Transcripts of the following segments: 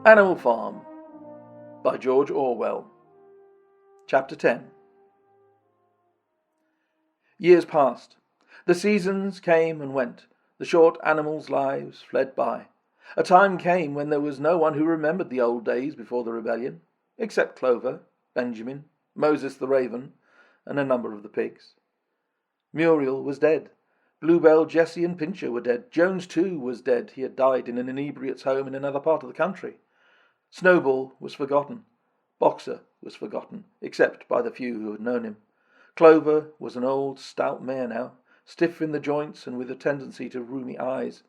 Animal Farm by George Orwell. Chapter 10. Years passed. The seasons came and went. The short animals' lives fled by. A time came when there was no one who remembered the old days before the rebellion, except Clover, Benjamin, Moses the raven, and a number of the pigs. Muriel was dead. Bluebell, Jessie, and Pincher were dead. Jones, too, was dead. He had died in an inebriate's home in another part of the country. Snowball was forgotten. Boxer was forgotten, except by the few who had known him. Clover was an old, stout mare now, stiff in the joints and with a tendency to rheumy eyes.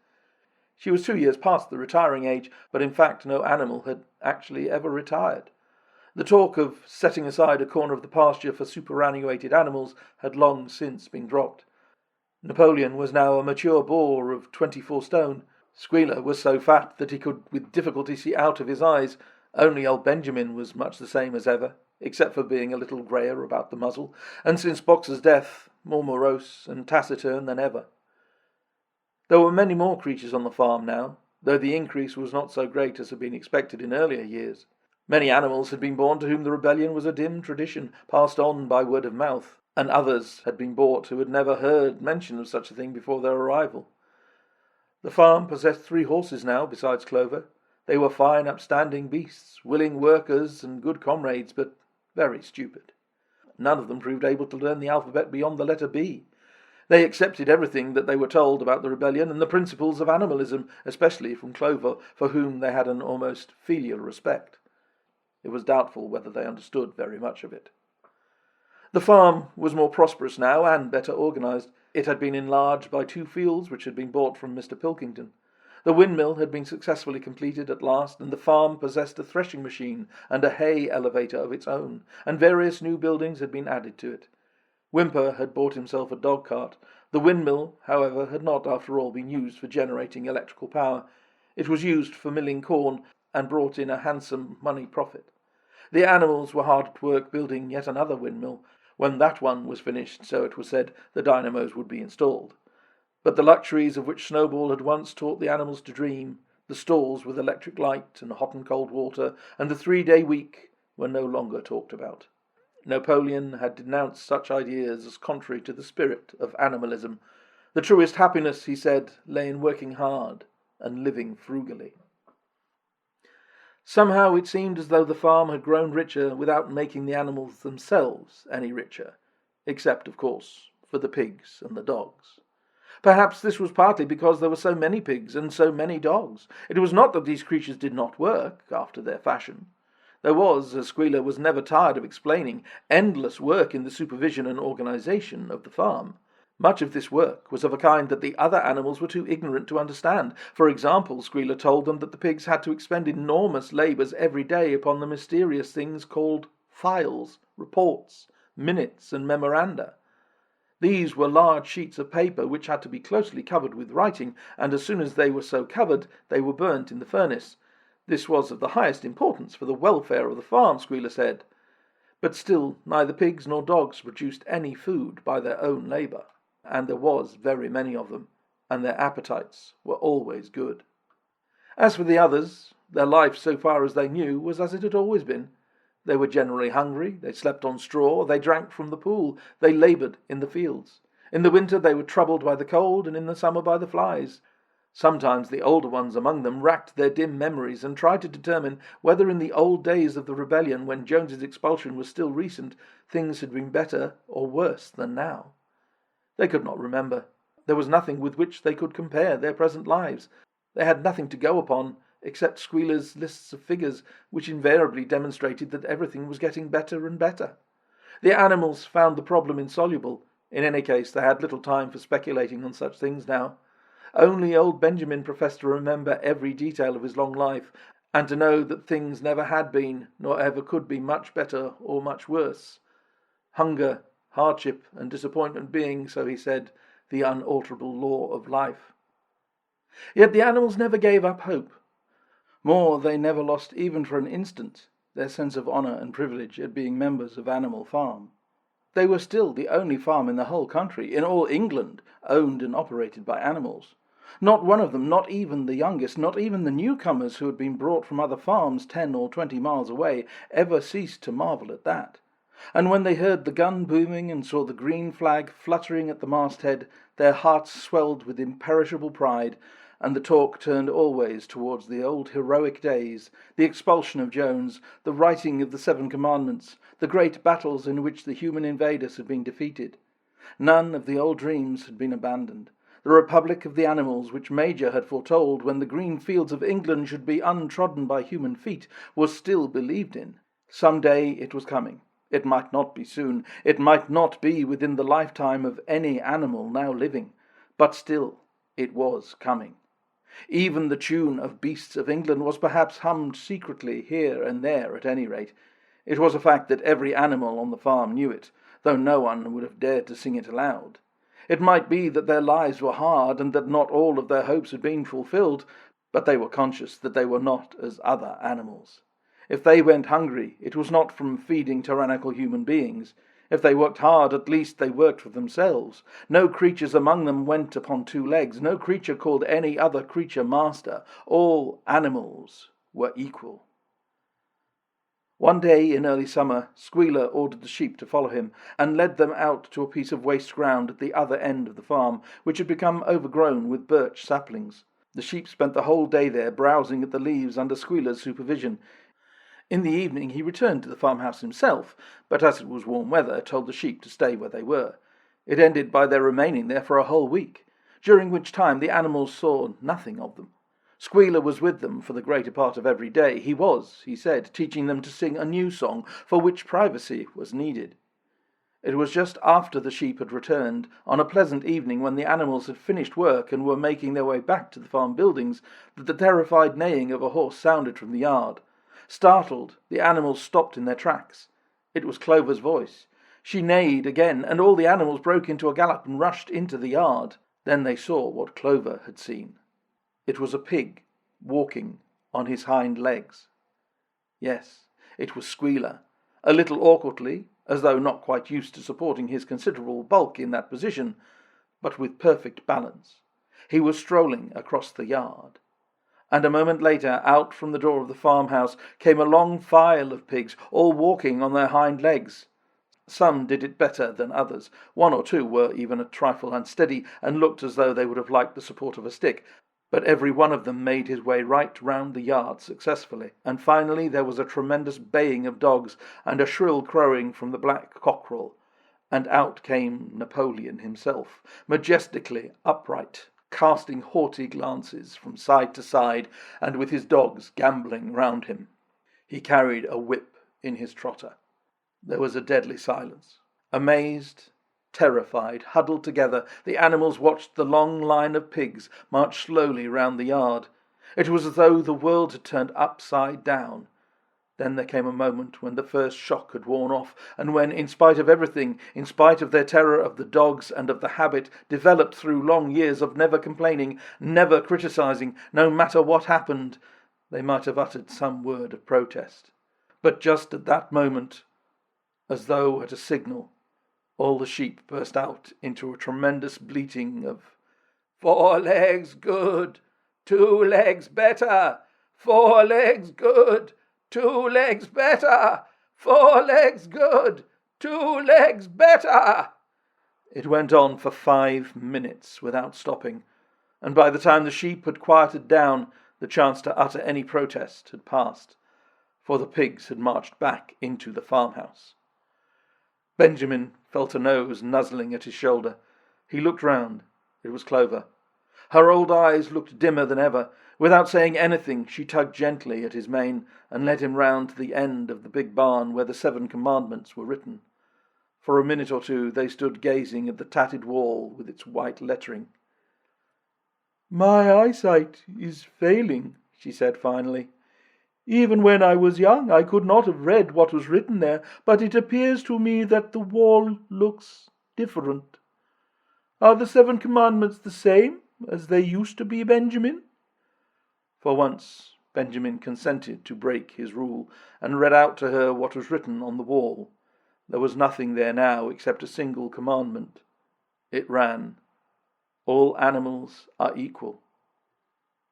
She was 2 years past the retiring age, but in fact no animal had actually ever retired. The talk of setting aside a corner of the pasture for superannuated animals had long since been dropped. Napoleon was now a mature boar of 24 stone. Squealer was so fat that he could with difficulty see out of his eyes. Only old Benjamin was much the same as ever, except for being a little greyer about the muzzle, and since Boxer's death, more morose and taciturn than ever. There were many more creatures on the farm now, though the increase was not so great as had been expected in earlier years. Many animals had been born to whom the rebellion was a dim tradition, passed on by word of mouth, and others had been bought who had never heard mention of such a thing before their arrival. The farm possessed 3 horses now, besides Clover. They were fine, upstanding beasts, willing workers and good comrades, but very stupid. None of them proved able to learn the alphabet beyond the letter B. They accepted everything that they were told about the rebellion and the principles of animalism, especially from Clover, for whom they had an almost filial respect. It was doubtful whether they understood very much of it. The farm was more prosperous now and better organized. It had been enlarged by 2 fields which had been bought from Mr. Pilkington. The windmill had been successfully completed at last, and the farm possessed a threshing machine and a hay elevator of its own, and various new buildings had been added to it. Whymper had bought himself a dog-cart. The windmill, however, had not after all been used for generating electrical power. It was used for milling corn, and brought in a handsome money profit. The animals were hard at work building yet another windmill. When that one was finished, so it was said, the dynamos would be installed. But the luxuries of which Snowball had once taught the animals to dream, the stalls with electric light and hot and cold water, and the 3-day week, were no longer talked about. Napoleon had denounced such ideas as contrary to the spirit of animalism. The truest happiness, he said, lay in working hard and living frugally. Somehow it seemed as though the farm had grown richer without making the animals themselves any richer, except, of course, for the pigs and the dogs. Perhaps this was partly because there were so many pigs and so many dogs. It was not that these creatures did not work, after their fashion. There was, as Squealer was never tired of explaining, endless work in the supervision and organization of the farm. Much of this work was of a kind that the other animals were too ignorant to understand. For example, Squealer told them that the pigs had to expend enormous labours every day upon the mysterious things called files, reports, minutes, and memoranda. These were large sheets of paper which had to be closely covered with writing, and as soon as they were so covered, they were burnt in the furnace. This was of the highest importance for the welfare of the farm, Squealer said. But still, neither pigs nor dogs produced any food by their own labour, and there was very many of them, and their appetites were always good. As for the others, their life, so far as they knew, was as it had always been. They were generally hungry, they slept on straw, they drank from the pool, they laboured in the fields. In the winter they were troubled by the cold, and in the summer by the flies. Sometimes the older ones among them racked their dim memories and tried to determine whether in the old days of the rebellion, when Jones's expulsion was still recent, things had been better or worse than now. They could not remember. There was nothing with which they could compare their present lives. They had nothing to go upon, except Squealer's lists of figures, which invariably demonstrated that everything was getting better and better. The animals found the problem insoluble. In any case, they had little time for speculating on such things now. Only old Benjamin professed to remember every detail of his long life, and to know that things never had been, nor ever could be, much better or much worse. Hunger, hardship, and disappointment being, so he said, the unalterable law of life. Yet the animals never gave up hope. More, they never lost even for an instant their sense of honour and privilege at being members of Animal Farm. They were still the only farm in the whole country, in all England, owned and operated by animals. Not one of them, not even the youngest, not even the newcomers who had been brought from other farms 10 or 20 miles away, ever ceased to marvel at that. And when they heard the gun booming and saw the green flag fluttering at the masthead, their hearts swelled with imperishable pride, and the talk turned always towards the old heroic days, the expulsion of Jones, the writing of the 7 Commandments, the great battles in which the human invaders had been defeated. None of the old dreams had been abandoned. The republic of the animals, which Major had foretold when the green fields of England should be untrodden by human feet, was still believed in. Some day it was coming. It might not be soon. It might not be within the lifetime of any animal now living. But still, it was coming. Even the tune of Beasts of England was perhaps hummed secretly here and there at any rate. It was a fact that every animal on the farm knew it, though no one would have dared to sing it aloud. It might be that their lives were hard and that not all of their hopes had been fulfilled, but they were conscious that they were not as other animals. If they went hungry, it was not from feeding tyrannical human beings. If they worked hard, at least they worked for themselves. No creatures among them went upon 2 legs. No creature called any other creature master. All animals were equal. One day in early summer, Squealer ordered the sheep to follow him, and led them out to a piece of waste ground at the other end of the farm, which had become overgrown with birch saplings. The sheep spent the whole day there, browsing at the leaves under Squealer's supervision. In the evening he returned to the farmhouse himself, but as it was warm weather, told the sheep to stay where they were. It ended by their remaining there for a whole week, during which time the animals saw nothing of them. Squealer was with them for the greater part of every day. He was, he said, teaching them to sing a new song, for which privacy was needed. It was just after the sheep had returned, on a pleasant evening when the animals had finished work and were making their way back to the farm buildings, that the terrified neighing of a horse sounded from the yard. Startled, the animals stopped in their tracks. It was Clover's voice. She neighed again, and all the animals broke into a gallop and rushed into the yard. Then they saw what Clover had seen. It was a pig walking on his hind legs. Yes, it was Squealer, a little awkwardly, as though not quite used to supporting his considerable bulk in that position, but with perfect balance. He was strolling across the yard. And a moment later, out from the door of the farmhouse, came a long file of pigs, all walking on their hind legs. Some did it better than others. 1 or 2 were even a trifle unsteady, and looked as though they would have liked the support of a stick. But every one of them made his way right round the yard successfully, and finally there was a tremendous baying of dogs, and a shrill crowing from the black cockerel, and out came Napoleon himself, majestically upright, casting haughty glances from side to side, and with his dogs gambolling round him. He carried a whip in his trotter. There was a deadly silence. Amazed, terrified, huddled together, the animals watched the long line of pigs march slowly round the yard. It was as though the world had turned upside down. Then there came a moment when the first shock had worn off, and when, in spite of everything, in spite of their terror of the dogs and of the habit, developed through long years of never complaining, never criticizing, no matter what happened, they might have uttered some word of protest. But just at that moment, as though at a signal, all the sheep burst out into a tremendous bleating of 4 legs good, 2 legs better, 4 legs good, 2 legs better, 4 legs good, 2 legs better. It went on for 5 minutes without stopping, and by the time the sheep had quieted down, the chance to utter any protest had passed, for the pigs had marched back into the farmhouse. Benjamin felt a nose nuzzling at his shoulder. He looked round. It was Clover. Her old eyes looked dimmer than ever. Without saying anything, she tugged gently at his mane and led him round to the end of the big barn where the 7 Commandments were written. For a minute or 2 they stood gazing at the tattered wall with its white lettering. "My eyesight is failing," she said finally. "Even when I was young I could not have read what was written there, but it appears to me that the wall looks different. Are the 7 Commandments the same as they used to be, Benjamin?" For once Benjamin consented to break his rule, and read out to her what was written on the wall. There was nothing there now except a single commandment. It ran, All animals are equal,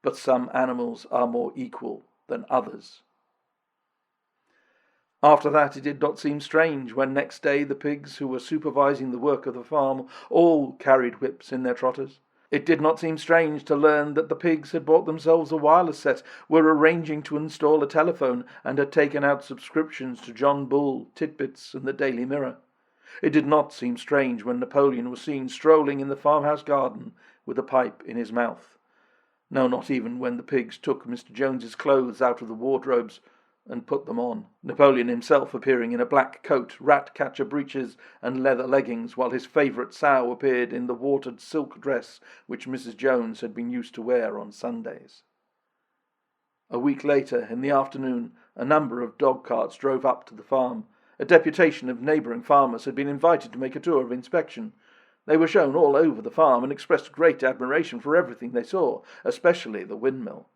but some animals are more equal than others. After that, it did not seem strange when next day the pigs who were supervising the work of the farm all carried whips in their trotters. It did not seem strange to learn that the pigs had bought themselves a wireless set, were arranging to install a telephone, and had taken out subscriptions to John Bull, Titbits, and the Daily Mirror. It did not seem strange when Napoleon was seen strolling in the farmhouse garden with a pipe in his mouth. No, not even when the pigs took Mr. Jones's clothes out of the wardrobes and put them on, Napoleon himself appearing in a black coat, rat-catcher breeches, and leather leggings, while his favourite sow appeared in the watered silk dress which Mrs. Jones had been used to wear on Sundays. A week later, in the afternoon, a number of dog-carts drove up to the farm. A deputation of neighbouring farmers had been invited to make a tour of inspection. They were shown all over the farm and expressed great admiration for everything they saw, especially the windmill.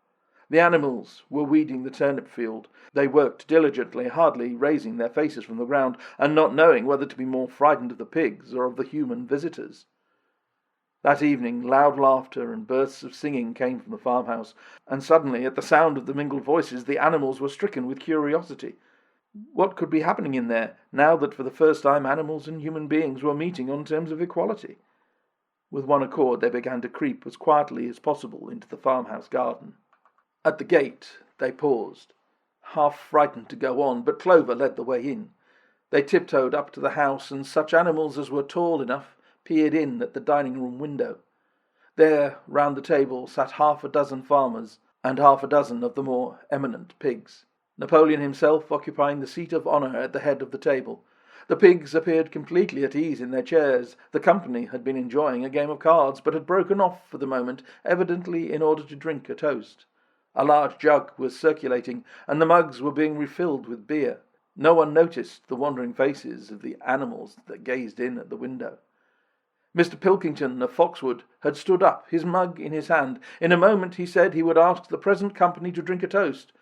The animals were weeding the turnip field. They worked diligently, hardly raising their faces from the ground, and not knowing whether to be more frightened of the pigs or of the human visitors. That evening, loud laughter and bursts of singing came from the farmhouse, and suddenly, at the sound of the mingled voices, the animals were stricken with curiosity. What could be happening in there, now that for the first time animals and human beings were meeting on terms of equality? With one accord, they began to creep as quietly as possible into the farmhouse garden. At the gate they paused, half frightened to go on, but Clover led the way in. They tiptoed up to the house, and such animals as were tall enough peered in at the dining-room window. There, round the table, sat half a dozen farmers and half a dozen of the more eminent pigs, Napoleon himself occupying the seat of honour at the head of the table. The pigs appeared completely at ease in their chairs. The company had been enjoying a game of cards, but had broken off for the moment, evidently in order to drink a toast. A large jug was circulating, and the mugs were being refilled with beer. No one noticed the wandering faces of the animals that gazed in at the window. Mr. Pilkington of Foxwood had stood up, his mug in his hand. In a moment he said he would ask the present company to drink a toast,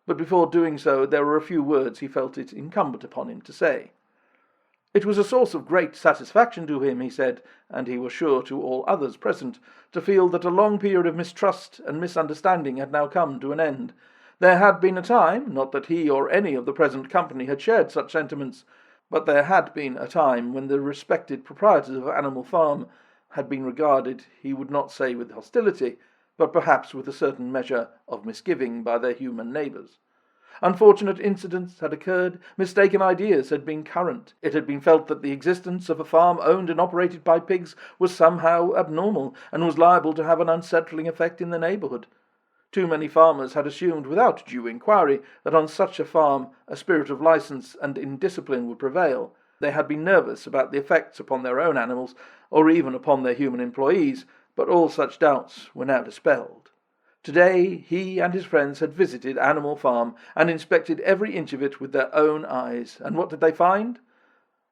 but before doing so there were a few words he felt it incumbent upon him to say. It was a source of great satisfaction to him, he said, and he was sure to all others present, to feel that a long period of mistrust and misunderstanding had now come to an end. There had been a time, not that he or any of the present company had shared such sentiments, but there had been a time when the respected proprietors of Animal Farm had been regarded, he would not say with hostility, but perhaps with a certain measure of misgiving by their human neighbours. Unfortunate incidents had occurred, mistaken ideas had been current. It had been felt that the existence of a farm owned and operated by pigs was somehow abnormal, and was liable to have an unsettling effect in the neighbourhood. Too many farmers had assumed, without due inquiry, that on such a farm a spirit of licence and indiscipline would prevail. They had been nervous about the effects upon their own animals, or even upon their human employees, but all such doubts were now dispelled. Today he and his friends had visited Animal Farm and inspected every inch of it with their own eyes, and what did they find?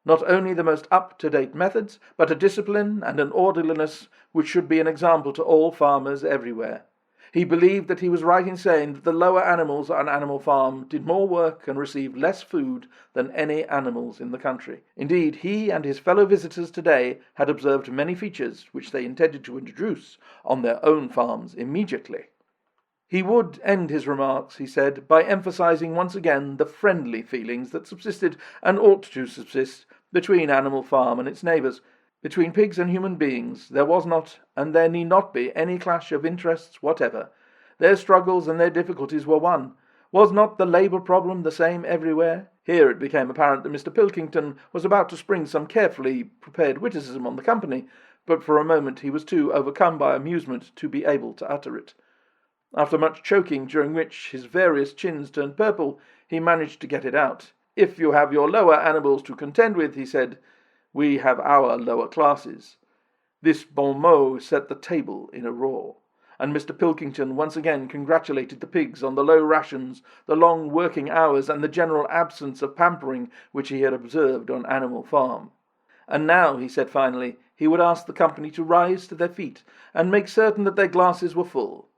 Not only the most up-to-date methods, but a discipline and an orderliness which should be an example to all farmers everywhere. He believed that he was right in saying that the lower animals on Animal Farm did more work and received less food than any animals in the country. Indeed, he and his fellow visitors today had observed many features which they intended to introduce on their own farms immediately. He would end his remarks, he said, by emphasizing once again the friendly feelings that subsisted and ought to subsist between Animal Farm and its neighbours. Between pigs and human beings there was not, and there need not be, any clash of interests whatever. Their struggles and their difficulties were one. Was not the labour problem the same everywhere? Here it became apparent that Mr. Pilkington was about to spring some carefully prepared witticism on the company, but for a moment he was too overcome by amusement to be able to utter it. After much choking, during which his various chins turned purple, he managed to get it out. "If you have your lower animals to contend with," he said, "we have our lower classes." This bon mot set the table in a roar, and Mr. Pilkington once again congratulated the pigs on the low rations, the long working hours, and the general absence of pampering which he had observed on Animal Farm. And now, he said finally, he would ask the company to rise to their feet and make certain that their glasses were full.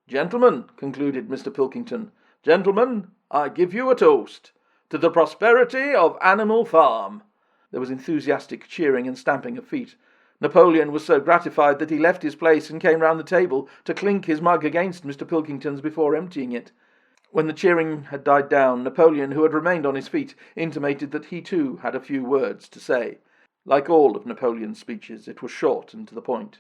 "Gentlemen," concluded Mr. Pilkington, "gentlemen, I give you a toast to the prosperity of Animal Farm." There was enthusiastic cheering and stamping of feet, Napoleon was so gratified that he left his place and came round the table to clink his mug against Mr. Pilkington's before emptying it. When the cheering had died down, Napoleon, who had remained on his feet, intimated that he too had a few words to say. Like all of Napoleon's speeches, it was short and to the point.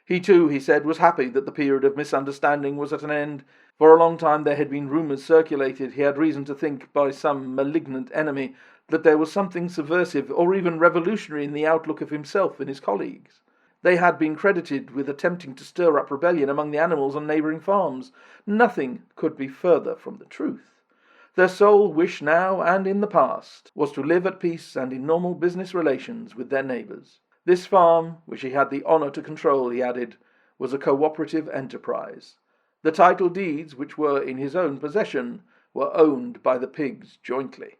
He too, he said, was happy that the period of misunderstanding was at an end. For a long time there had been rumours circulated, he had reason to think, by some malignant enemy, that there was something subversive or even revolutionary in the outlook of himself and his colleagues. They had been credited with attempting to stir up rebellion among the animals on neighbouring farms. Nothing could be further from the truth. Their sole wish now and in the past was to live at peace and in normal business relations with their neighbours. This farm, which he had the honour to control, he added, was a cooperative enterprise. The title deeds, which were in his own possession, were owned by the pigs jointly.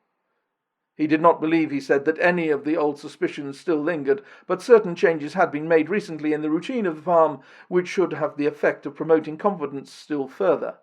He did not believe, he said, that any of the old suspicions still lingered, but certain changes had been made recently in the routine of the farm which should have the effect of promoting confidence still further.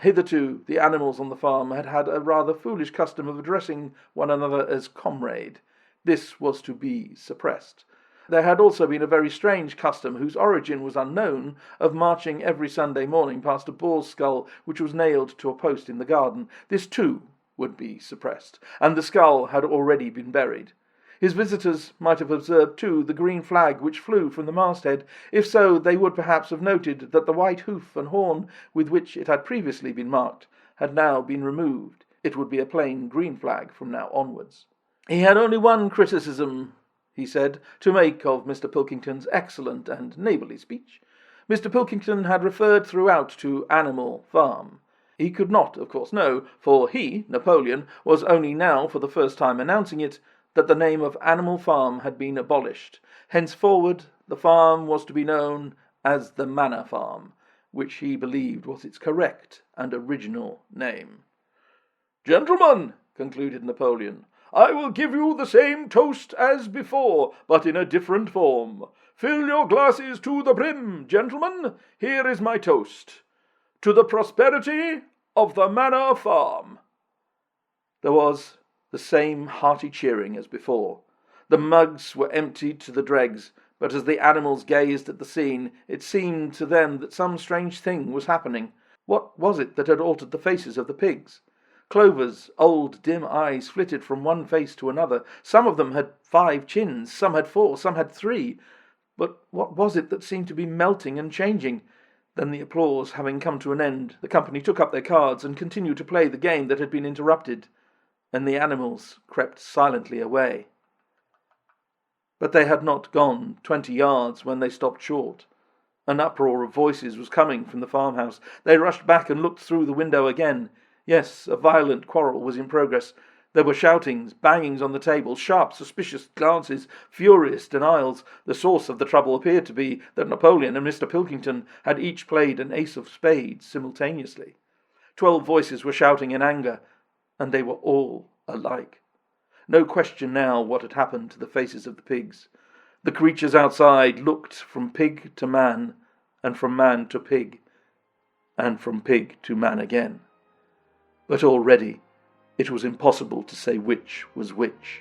Hitherto, the animals on the farm had had a rather foolish custom of addressing one another as comrade. This was to be suppressed. There had also been a very strange custom, whose origin was unknown, of marching every Sunday morning past a boar's skull which was nailed to a post in the garden. This too would be suppressed, and the skull had already been buried. His visitors might have observed, too, the green flag which flew from the masthead. If so, they would perhaps have noted that the white hoof and horn with which it had previously been marked had now been removed. It would be a plain green flag from now onwards. He had only one criticism, he said, to make of Mr. Pilkington's excellent and neighbourly speech. Mr. Pilkington had referred throughout to Animal Farm. He could not, of course, know, for he, Napoleon, was only now for the first time announcing it, that the name of Animal Farm had been abolished. Henceforward, the farm was to be known as the Manor Farm, which he believed was its correct and original name. "Gentlemen," concluded Napoleon, "I will give you the same toast as before, but in a different form. Fill your glasses to the brim, gentlemen. Here is my toast. To the prosperity of the Manor Farm." There was the same hearty cheering as before. The mugs were emptied to the dregs, but as the animals gazed at the scene, it seemed to them that some strange thing was happening. What was it that had altered the faces of the pigs? Clover's old dim eyes flitted from one face to another. Some of them had 5 chins, some had 4, some had 3. But what was it that seemed to be melting and changing? Then, the applause having come to an end, the company took up their cards and continued to play the game that had been interrupted, and the animals crept silently away. But they had not gone 20 yards when they stopped short. An uproar of voices was coming from the farmhouse. They rushed back and looked through the window again. Yes, a violent quarrel was in progress. There were shoutings, bangings on the table, sharp, suspicious glances, furious denials. The source of the trouble appeared to be that Napoleon and Mr. Pilkington had each played an ace of spades simultaneously. 12 voices were shouting in anger, and they were all alike. No question now what had happened to the faces of the pigs. The creatures outside looked from pig to man, and from man to pig, and from pig to man again. But already it was impossible to say which was which.